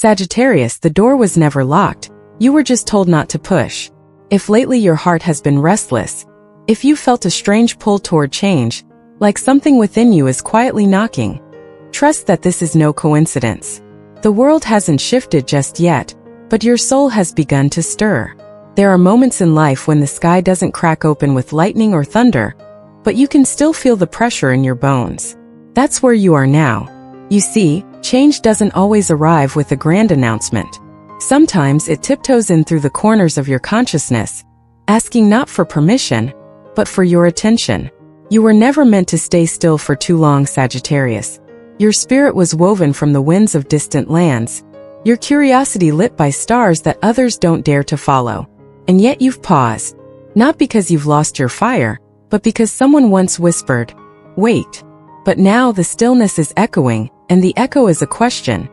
Sagittarius, the door was never locked. You were just told not to push. If lately your heart has been restless, if you felt a strange pull toward change, like something within you is quietly knocking, trust that this is no coincidence. The world hasn't shifted just yet, but your soul has begun to stir. There are moments in life when the sky doesn't crack open with lightning or thunder, but you can still feel the pressure in your bones. That's where you are now. You see, change doesn't always arrive with a grand announcement. Sometimes it tiptoes in through the corners of your consciousness, asking not for permission, but for your attention. You were never meant to stay still for too long, Sagittarius. Your spirit was woven from the winds of distant lands, your curiosity lit by stars that others don't dare to follow. And yet you've paused, not because you've lost your fire, but because someone once whispered, "Wait." But now the stillness is echoing, and the echo is a question.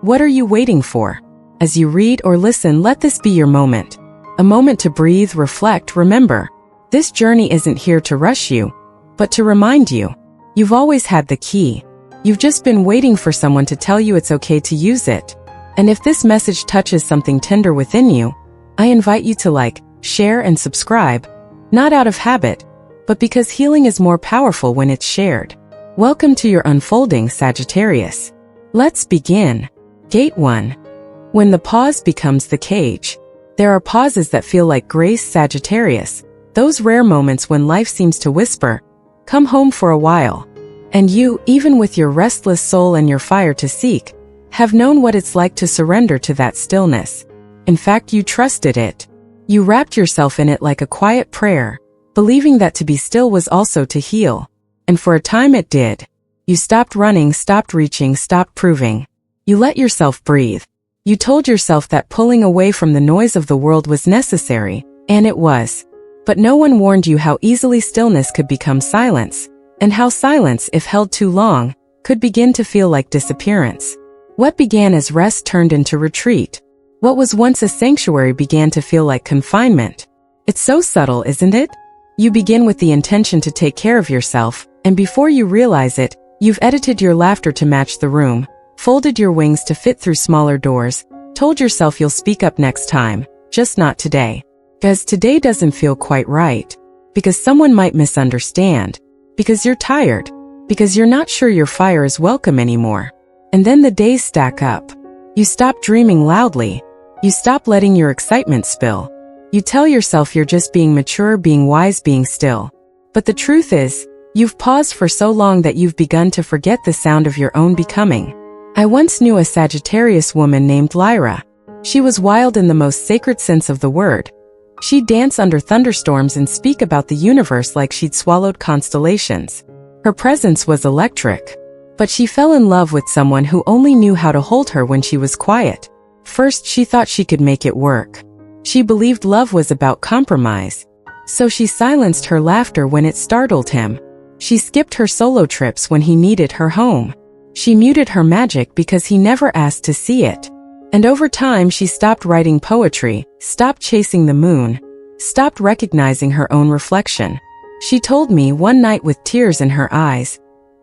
What are you waiting for? As you read or listen, let this be your moment. A moment to breathe, reflect, remember. This journey isn't here to rush you, but to remind you. You've always had the key. You've just been waiting for someone to tell you it's okay to use it. And if this message touches something tender within you, I invite you to like, share, and subscribe, not out of habit, but because healing is more powerful when it's shared. Welcome to your unfolding, Sagittarius. Let's begin. Gate 1. When the pause becomes the cage. There are pauses that feel like grace, Sagittarius, those rare moments when life seems to whisper, "Come home for a while." And you, even with your restless soul and your fire to seek, have known what it's like to surrender to that stillness. In fact, you trusted it. You wrapped yourself in it like a quiet prayer, believing that to be still was also to heal. And for a time it did. You stopped running, stopped reaching, stopped proving. You let yourself breathe. You told yourself that pulling away from the noise of the world was necessary, and it was. But no one warned you how easily stillness could become silence, and how silence, if held too long, could begin to feel like disappearance. What began as rest turned into retreat. What was once a sanctuary began to feel like confinement. It's so subtle, isn't it? You begin with the intention to take care of yourself, and before you realize it, you've edited your laughter to match the room, folded your wings to fit through smaller doors, told yourself you'll speak up next time, just not today. Because today doesn't feel quite right. Because someone might misunderstand. Because you're tired. Because you're not sure your fire is welcome anymore. And then the days stack up. You stop dreaming loudly. You stop letting your excitement spill. You tell yourself you're just being mature, being wise, being still. But the truth is, you've paused for so long that you've begun to forget the sound of your own becoming. I once knew a Sagittarius woman named Lyra. She was wild in the most sacred sense of the word. She'd dance under thunderstorms and speak about the universe like she'd swallowed constellations. Her presence was electric. But she fell in love with someone who only knew how to hold her when she was quiet. First, she thought she could make it work. She believed love was about compromise. So she silenced her laughter when it startled him. She skipped her solo trips when he needed her home. She muted her magic because he never asked to see it. And over time she stopped writing poetry, stopped chasing the moon, stopped recognizing her own reflection. She told me one night with tears in her eyes,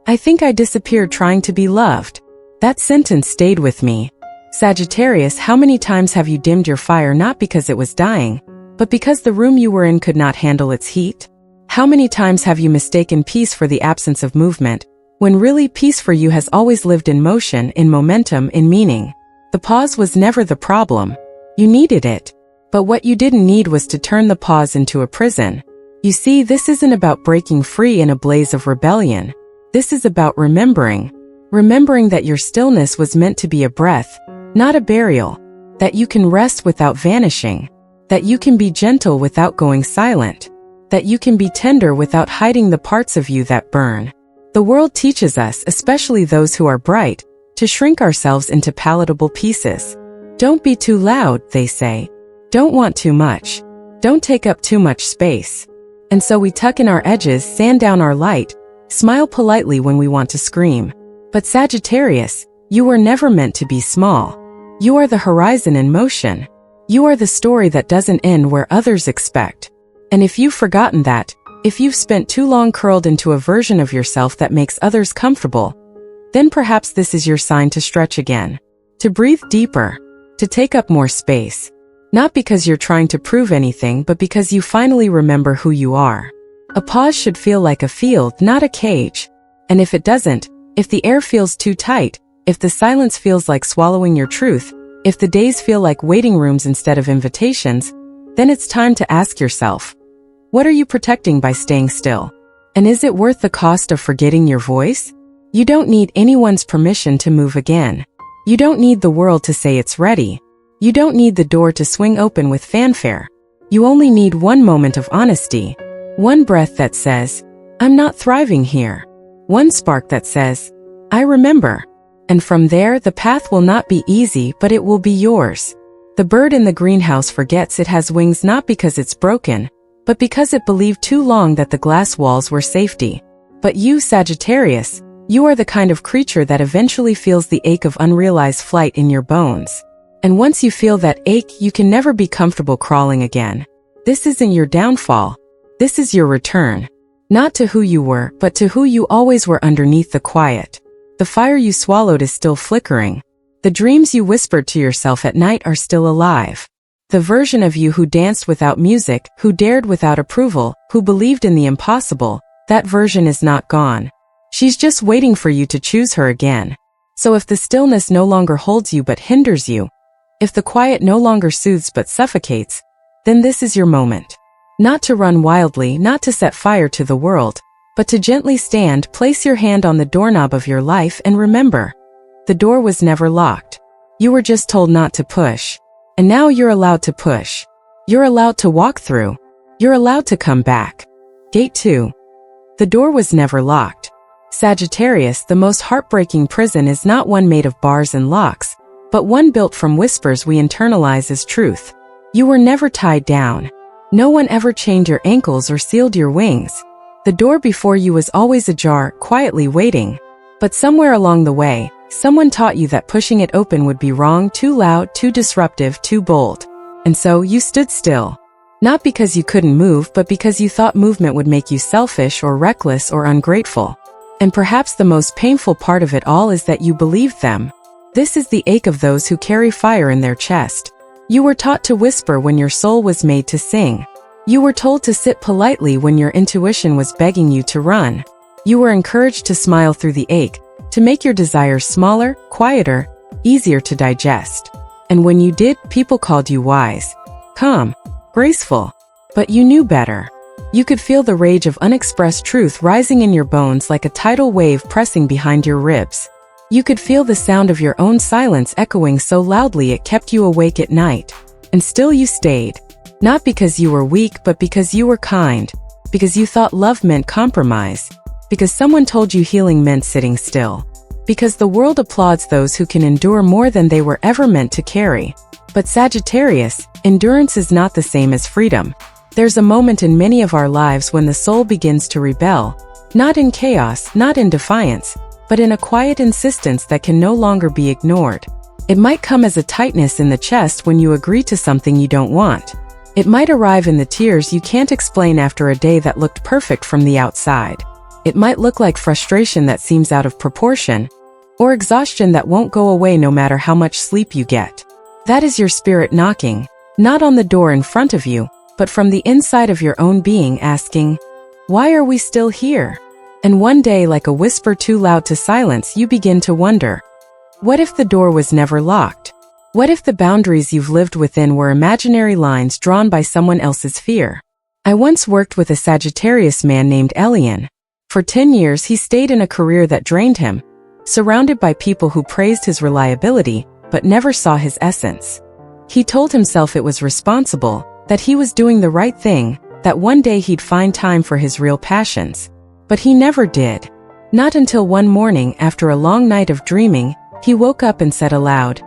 "I think I disappeared trying to be loved." That sentence stayed with me. Sagittarius, how many times have you dimmed your fire not because it was dying, but because the room you were in could not handle its heat? How many times have you mistaken peace for the absence of movement, when really peace for you has always lived in motion, in momentum, in meaning? The pause was never the problem. You needed it. But what you didn't need was to turn the pause into a prison. You see, this isn't about breaking free in a blaze of rebellion. This is about remembering. Remembering that your stillness was meant to be a breath, not a burial. That you can rest without vanishing. That you can be gentle without going silent. That you can be tender without hiding the parts of you that burn. The world teaches us, especially those who are bright, to shrink ourselves into palatable pieces. Don't be too loud, they say. Don't want too much. Don't take up too much space. And so we tuck in our edges, sand down our light, smile politely when we want to scream. But Sagittarius, you were never meant to be small. You are the horizon in motion. You are the story that doesn't end where others expect. And if you've forgotten that, if you've spent too long curled into a version of yourself that makes others comfortable, then perhaps this is your sign to stretch again. to breathe deeper, to take up more space. Not because you're trying to prove anything, but because you finally remember who you are. A pause should feel like a field, not a cage. And if it doesn't, if the air feels too tight, if the silence feels like swallowing your truth, if the days feel like waiting rooms instead of invitations, then it's time to ask yourself, what are you protecting by staying still? And is it worth the cost of forgetting your voice? You don't need anyone's permission to move again. You don't need the world to say it's ready. You don't need the door to swing open with fanfare. You only need one moment of honesty. One breath that says, I'm not thriving here. One spark that says, I remember. And from there, the path will not be easy, but it will be yours. The bird in the greenhouse forgets it has wings not because it's broken, but because it believed too long that the glass walls were safety. But you, Sagittarius, you are the kind of creature that eventually feels the ache of unrealized flight in your bones. And once you feel that ache, you can never be comfortable crawling again. This isn't your downfall. This is your return. Not to who you were, but to who you always were underneath the quiet. The fire you swallowed is still flickering. The dreams you whispered to yourself at night are still alive. The version of you who danced without music, who dared without approval, who believed in the impossible, that version is not gone. She's just waiting for you to choose her again. So if the stillness no longer holds you but hinders you, if the quiet no longer soothes but suffocates, then this is your moment. Not to run wildly, not to set fire to the world, but to gently stand, place your hand on the doorknob of your life and remember, the door was never locked. You were just told not to push. And now you're allowed to push. You're allowed to walk through. You're allowed to come back. Gate 2. The door was never locked. Sagittarius, the most heartbreaking prison is not one made of bars and locks, but one built from whispers we internalize as truth. You were never tied down. No one ever chained your ankles or sealed your wings. The door before you was always ajar, quietly waiting. But somewhere along the way, someone taught you that pushing it open would be wrong, too loud, too disruptive, too bold. And so you stood still. Not because you couldn't move, but because you thought movement would make you selfish or reckless or ungrateful. And perhaps the most painful part of it all is that you believed them. This is the ache of those who carry fire in their chest. You were taught to whisper when your soul was made to sing. You were told to sit politely when your intuition was begging you to run. You were encouraged to smile through the ache, to make your desires smaller, quieter, easier to digest. And when you did, people called you wise, calm, graceful. But you knew better. You could feel the rage of unexpressed truth rising in your bones like a tidal wave pressing behind your ribs. You could feel the sound of your own silence echoing so loudly it kept you awake at night. And still you stayed. Not because you were weak, but because you were kind. Because you thought love meant compromise. Because someone told you healing meant sitting still. Because the world applauds those who can endure more than they were ever meant to carry. But Sagittarius, endurance is not the same as freedom. There's a moment in many of our lives when the soul begins to rebel. Not in chaos, not in defiance, but in a quiet insistence that can no longer be ignored. It might come as a tightness in the chest when you agree to something you don't want. It might arrive in the tears you can't explain after a day that looked perfect from the outside. It might look like frustration that seems out of proportion, or exhaustion that won't go away no matter how much sleep you get. That is your spirit knocking, not on the door in front of you, but from the inside of your own being asking, why are we still here? And one day, like a whisper too loud to silence, you begin to wonder, what if the door was never locked? What if the boundaries you've lived within were imaginary lines drawn by someone else's fear? I once worked with a Sagittarius man named Elian. For 10 years he stayed in a career that drained him, surrounded by people who praised his reliability, but never saw his essence. He told himself it was responsible, that he was doing the right thing, that one day he'd find time for his real passions. But he never did. Not until one morning, after a long night of dreaming, he woke up and said aloud,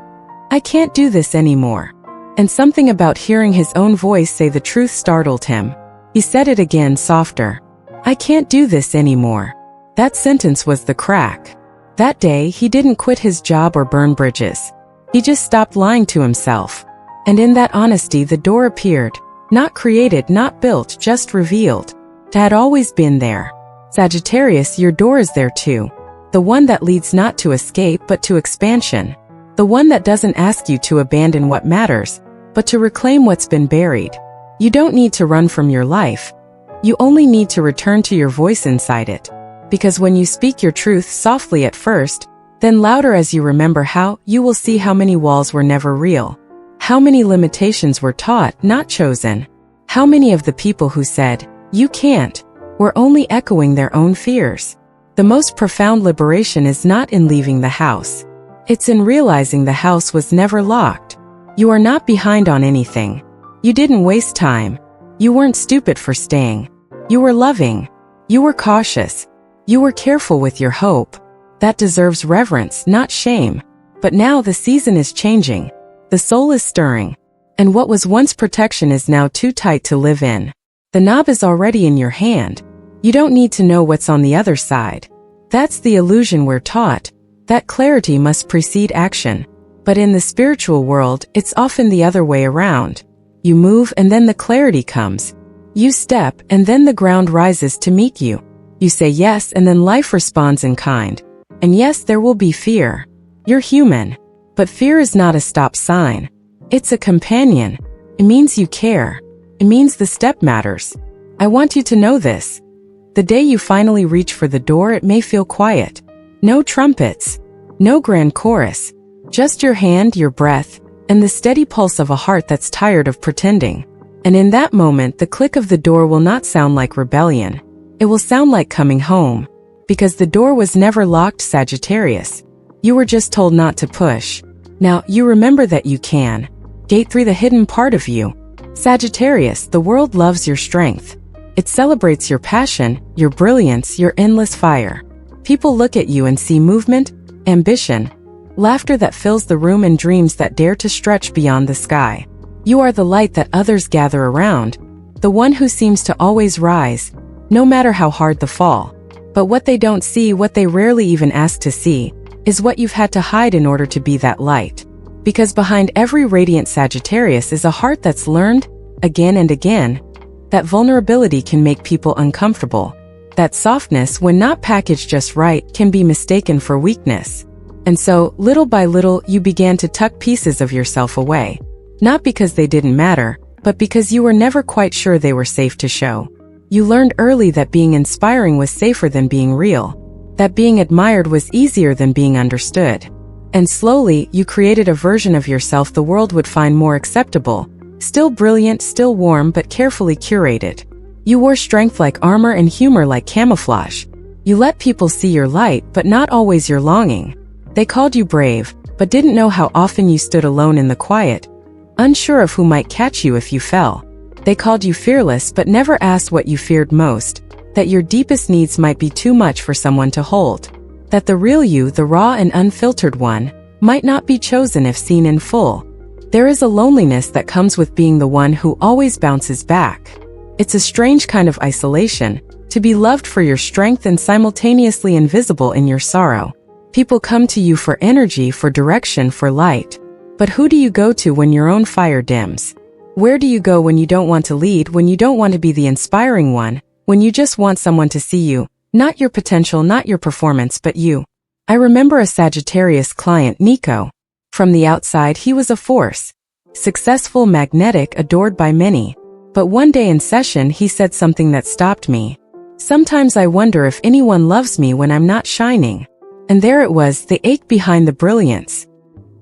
I can't do this anymore. And something about hearing his own voice say the truth startled him. He said it again, softer. I can't do this anymore. That sentence was the crack. That day, he didn't quit his job or burn bridges. He just stopped lying to himself. And in that honesty, the door appeared. Not created, not built, just revealed. It had always been there. Sagittarius, your door is there too. The one that leads not to escape, but to expansion. The one that doesn't ask you to abandon what matters, but to reclaim what's been buried. You don't need to run from your life. You only need to return to your voice inside it. Because when you speak your truth softly at first, then louder as you remember how, you will see how many walls were never real. How many limitations were taught, not chosen. How many of the people who said, "You can't," were only echoing their own fears. The most profound liberation is not in leaving the house. It's in realizing the house was never locked. You are not behind on anything. You didn't waste time. You weren't stupid for staying. You were loving. You were cautious. You were careful with your hope. That deserves reverence, not shame. But now the season is changing. The soul is stirring. And what was once protection is now too tight to live in. The knob is already in your hand. You don't need to know what's on the other side. That's the illusion we're taught, that clarity must precede action. But in the spiritual world, it's often the other way around. You move and then the clarity comes. You step and then the ground rises to meet you. You say yes and then life responds in kind. And yes, there will be fear. You're human. But fear is not a stop sign. It's a companion. It means you care. It means the step matters. I want you to know this. The day you finally reach for the door, it may feel quiet. No trumpets. No grand chorus. Just your hand, your breath, and the steady pulse of a heart that's tired of pretending. And in that moment, the click of the door will not sound like rebellion. It will sound like coming home. Because the door was never locked, Sagittarius. You were just told not to push. Now, you remember that you can. Gate through the hidden part of you. Sagittarius, the world loves your strength. It celebrates your passion, your brilliance, your endless fire. People look at you and see movement, ambition, laughter that fills the room and dreams that dare to stretch beyond the sky. You are the light that others gather around, the one who seems to always rise, no matter how hard the fall. But what they don't see, what they rarely even ask to see, is what you've had to hide in order to be that light. Because behind every radiant Sagittarius is a heart that's learned, again and again, that vulnerability can make people uncomfortable. That softness, when not packaged just right, can be mistaken for weakness. And so, little by little, you began to tuck pieces of yourself away. Not because they didn't matter, but because you were never quite sure they were safe to show. You learned early that being inspiring was safer than being real. That being admired was easier than being understood. And slowly, you created a version of yourself the world would find more acceptable. Still brilliant, still warm, but carefully curated. You wore strength like armor and humor like camouflage. You let people see your light, but not always your longing. They called you brave, but didn't know how often you stood alone in the quiet, unsure of who might catch you if you fell. They called you fearless, but never asked what you feared most, that your deepest needs might be too much for someone to hold. That the real you, the raw and unfiltered one, might not be chosen if seen in full. There is a loneliness that comes with being the one who always bounces back. It's a strange kind of isolation, to be loved for your strength and simultaneously invisible in your sorrow. People come to you for energy, for direction, for light. But who do you go to when your own fire dims? Where do you go when you don't want to lead, when you don't want to be the inspiring one, when you just want someone to see you, not your potential, not your performance, but you? I remember a Sagittarius client, Nico. From the outside, he was a force. Successful, magnetic, adored by many. But one day in session, he said something that stopped me. Sometimes I wonder if anyone loves me when I'm not shining. And there it was, the ache behind the brilliance.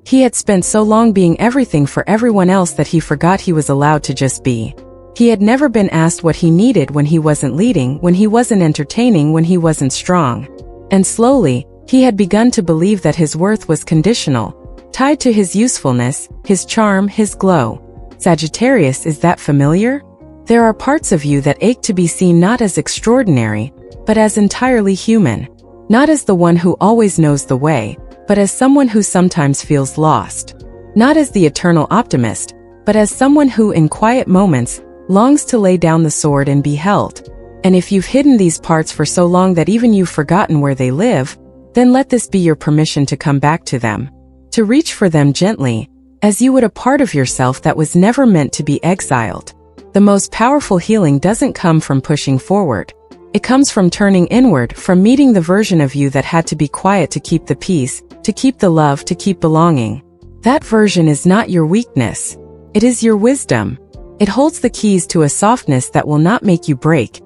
He had spent so long being everything for everyone else that he forgot he was allowed to just be. He had never been asked what he needed when he wasn't leading, when he wasn't entertaining, when he wasn't strong. And slowly, he had begun to believe that his worth was conditional, tied to his usefulness, his charm, his glow. Sagittarius, is that familiar? There are parts of you that ache to be seen not as extraordinary, but as entirely human. Not as the one who always knows the way, but as someone who sometimes feels lost. Not as the eternal optimist, but as someone who in quiet moments longs to lay down the sword and be held. And if you've hidden these parts for so long that even you've forgotten where they live, then let this be your permission to come back to them. To reach for them gently, as you would a part of yourself that was never meant to be exiled. The most powerful healing doesn't come from pushing forward. It comes from turning inward, from meeting the version of you that had to be quiet to keep the peace, to keep the love, to keep belonging. That version is not your weakness. It is your wisdom. It holds the keys to a softness that will not make you break.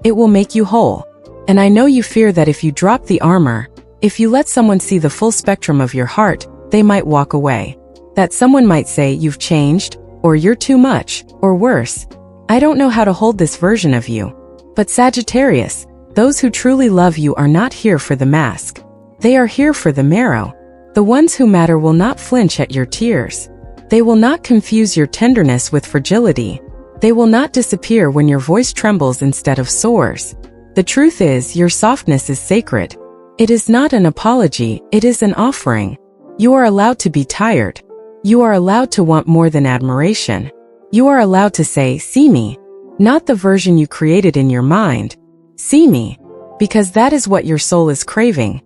It will make you whole. And I know you fear that if you drop the armor, if you let someone see the full spectrum of your heart, they might walk away. That someone might say you've changed, or you're too much, or worse. I don't know how to hold this version of you. But Sagittarius, those who truly love you are not here for the mask. They are here for the marrow. The ones who matter will not flinch at your tears. They will not confuse your tenderness with fragility. They will not disappear when your voice trembles instead of soars. The truth is, your softness is sacred. It is not an apology, it is an offering. You are allowed to be tired. You are allowed to want more than admiration. You are allowed to say, see me. Not the version you created in your mind. See me. Because that is what your soul is craving.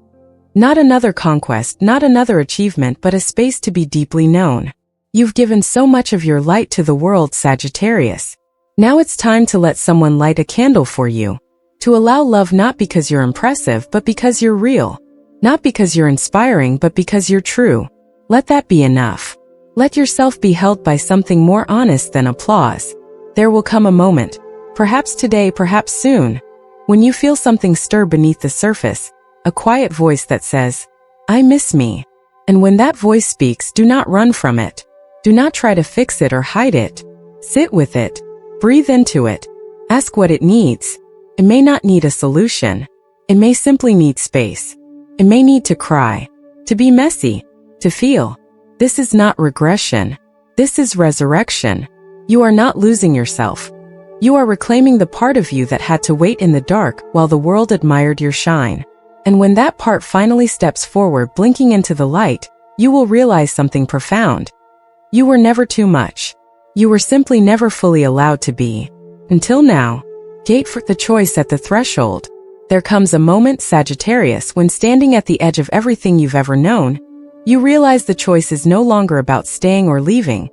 Not another conquest, not another achievement, but a space to be deeply known. You've given so much of your light to the world, Sagittarius. Now it's time to let someone light a candle for you. To allow love not because you're impressive, but because you're real. Not because you're inspiring, but because you're true. Let that be enough. Let yourself be held by something more honest than applause. There will come a moment, perhaps today, perhaps soon, when you feel something stir beneath the surface, a quiet voice that says, I miss me. And when that voice speaks, do not run from it. Do not try to fix it or hide it. Sit with it. Breathe into it. Ask what it needs. It may not need a solution. It may simply need space. It may need to cry, to be messy, to feel. This is not regression. This is resurrection. You are not losing yourself. You are reclaiming the part of you that had to wait in the dark while the world admired your shine. And when that part finally steps forward, blinking into the light, you will realize something profound. You were never too much. You were simply never fully allowed to be. Until now. Gate for the choice at the threshold. There comes a moment, Sagittarius, when standing at the edge of everything you've ever known, you realize the choice is no longer about staying or leaving.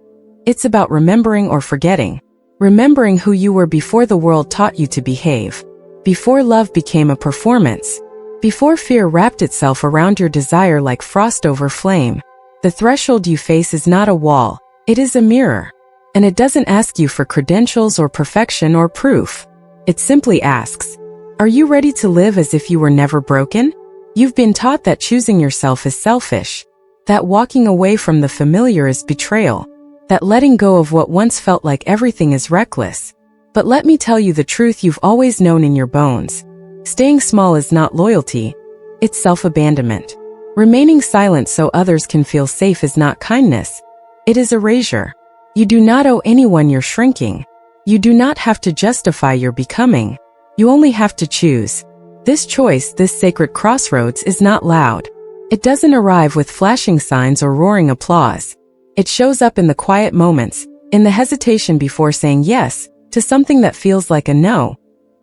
It's about remembering or forgetting. Remembering who you were before the world taught you to behave. Before love became a performance. Before fear wrapped itself around your desire like frost over flame. The threshold you face is not a wall, it is a mirror. And it doesn't ask you for credentials or perfection or proof. It simply asks, are you ready to live as if you were never broken? You've been taught that choosing yourself is selfish. That walking away from the familiar is betrayal. That letting go of what once felt like everything is reckless. But let me tell you the truth you've always known in your bones. Staying small is not loyalty, it's self-abandonment. Remaining silent so others can feel safe is not kindness, it is erasure. You do not owe anyone your shrinking. You do not have to justify your becoming. You only have to choose. This choice, this sacred crossroads, is not loud. It doesn't arrive with flashing signs or roaring applause. It shows up in the quiet moments, in the hesitation before saying yes to something that feels like a no,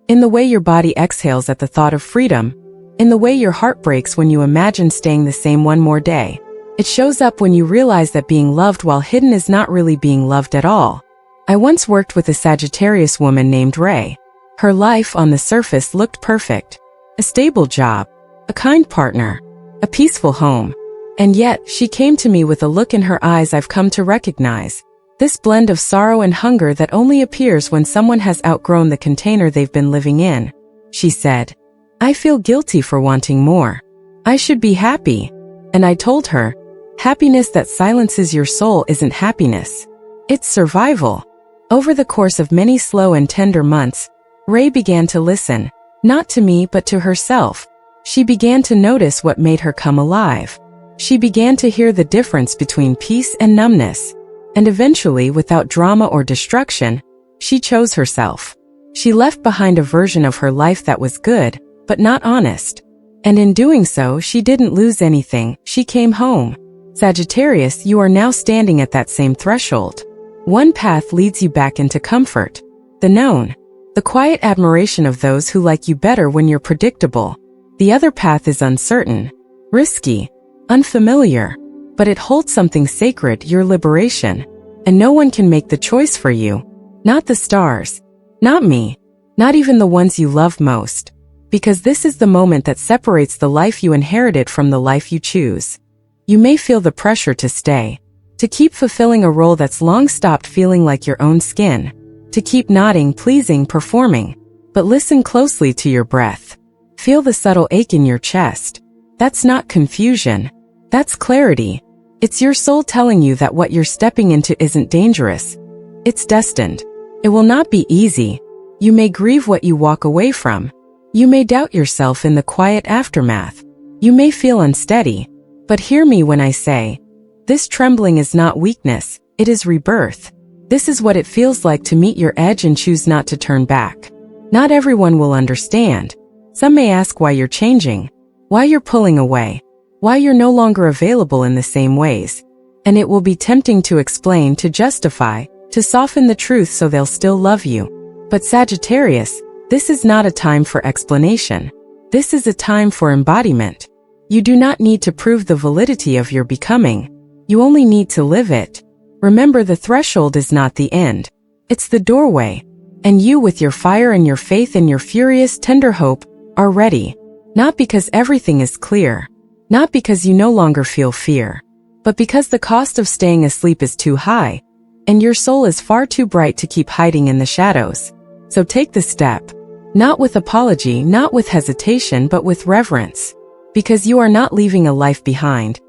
in the way your body exhales at the thought of freedom, in the way your heart breaks when you imagine staying the same one more day. It shows up when you realize that being loved while hidden is not really being loved at all. I once worked with a Sagittarius woman named Ray. Her life on the surface looked perfect. A stable job, a kind partner, a peaceful home. And yet, she came to me with a look in her eyes I've come to recognize. This blend of sorrow and hunger that only appears when someone has outgrown the container they've been living in. She said, I feel guilty for wanting more. I should be happy. And I told her, happiness that silences your soul isn't happiness. It's survival. Over the course of many slow and tender months, Ray began to listen, not to me but to herself. She began to notice what made her come alive. She began to hear the difference between peace and numbness. And eventually, without drama or destruction, she chose herself. She left behind a version of her life that was good, but not honest. And in doing so, she didn't lose anything, she came home. Sagittarius, you are now standing at that same threshold. One path leads you back into comfort. The known. The quiet admiration of those who like you better when you're predictable. The other path is uncertain, risky, unfamiliar, but it holds something sacred, your liberation. And no one can make the choice for you. Not the stars. Not me. Not even the ones you love most. Because this is the moment that separates the life you inherited from the life you choose. You may feel the pressure to stay, to keep fulfilling a role that's long stopped feeling like your own skin, to keep nodding, pleasing, performing. But listen closely to your breath. Feel the subtle ache in your chest. That's not confusion. That's clarity. It's your soul telling you that what you're stepping into isn't dangerous. It's destined. It will not be easy. You may grieve what you walk away from. You may doubt yourself in the quiet aftermath. You may feel unsteady. But hear me when I say, this trembling is not weakness, it is rebirth. This is what it feels like to meet your edge and choose not to turn back. Not everyone will understand. Some may ask why you're changing, why you're pulling away, why you're no longer available in the same ways. And it will be tempting to explain, to justify, to soften the truth so they'll still love you. But Sagittarius, this is not a time for explanation. This is a time for embodiment. You do not need to prove the validity of your becoming. You only need to live it. Remember, the threshold is not the end. It's the doorway. And you, with your fire and your faith and your furious, tender hope, are ready. Not because everything is clear. Not because you no longer feel fear. But because the cost of staying asleep is too high. And your soul is far too bright to keep hiding in the shadows. So take the step. Not with apology, not with hesitation, but with reverence. Because you are not leaving a life behind.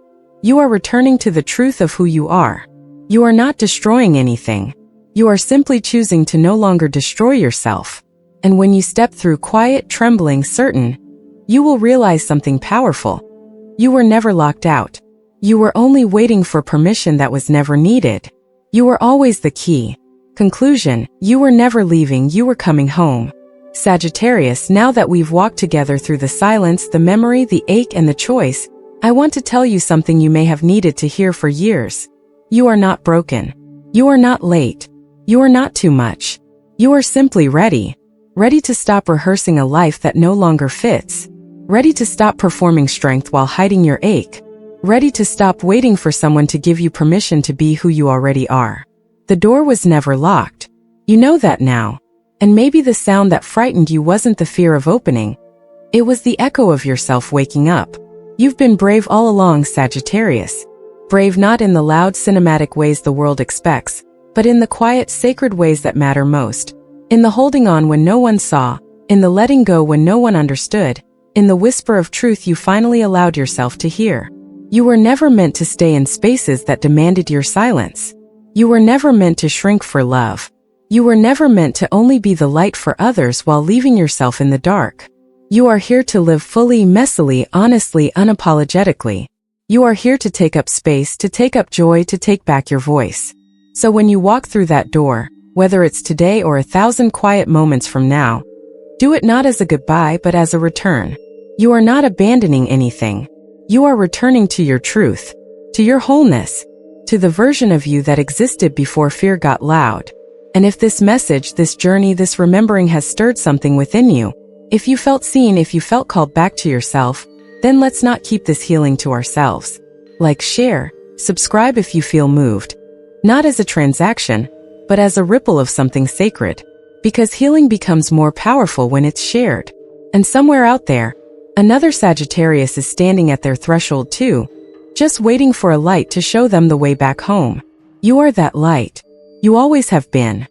You are returning to the truth of who you are. You are not destroying anything. You are simply choosing to no longer destroy yourself. And when you step through quiet, trembling, certain, you will realize something powerful. You were never locked out. You were only waiting for permission that was never needed. You were always the key. Conclusion, you were never leaving, you were coming home. Sagittarius, now that we've walked together through the silence, the memory, the ache, and the choice, I want to tell you something you may have needed to hear for years. You are not broken. You are not late. You are not too much. You are simply ready. Ready to stop rehearsing a life that no longer fits. Ready to stop performing strength while hiding your ache. Ready to stop waiting for someone to give you permission to be who you already are. The door was never locked. You know that now. And maybe the sound that frightened you wasn't the fear of opening. It was the echo of yourself waking up. You've been brave all along, Sagittarius. Brave not in the loud cinematic ways the world expects, but in the quiet, sacred ways that matter most. In the holding on when no one saw, in the letting go when no one understood, in the whisper of truth you finally allowed yourself to hear. You were never meant to stay in spaces that demanded your silence. You were never meant to shrink for love. You were never meant to only be the light for others while leaving yourself in the dark. You are here to live fully, messily, honestly, unapologetically. You are here to take up space, to take up joy, to take back your voice. So when you walk through that door, whether it's today or 1,000 quiet moments from now, do it not as a goodbye but as a return. You are not abandoning anything. You are returning to your truth, to your wholeness, to the version of you that existed before fear got loud. And if this message, this journey, this remembering has stirred something within you, if you felt seen, if you felt called back to yourself, then let's not keep this healing to ourselves. Like, share, subscribe if you feel moved. Not as a transaction, but as a ripple of something sacred. Because healing becomes more powerful when it's shared. And somewhere out there, another Sagittarius is standing at their threshold too, just waiting for a light to show them the way back home. You are that light. You always have been.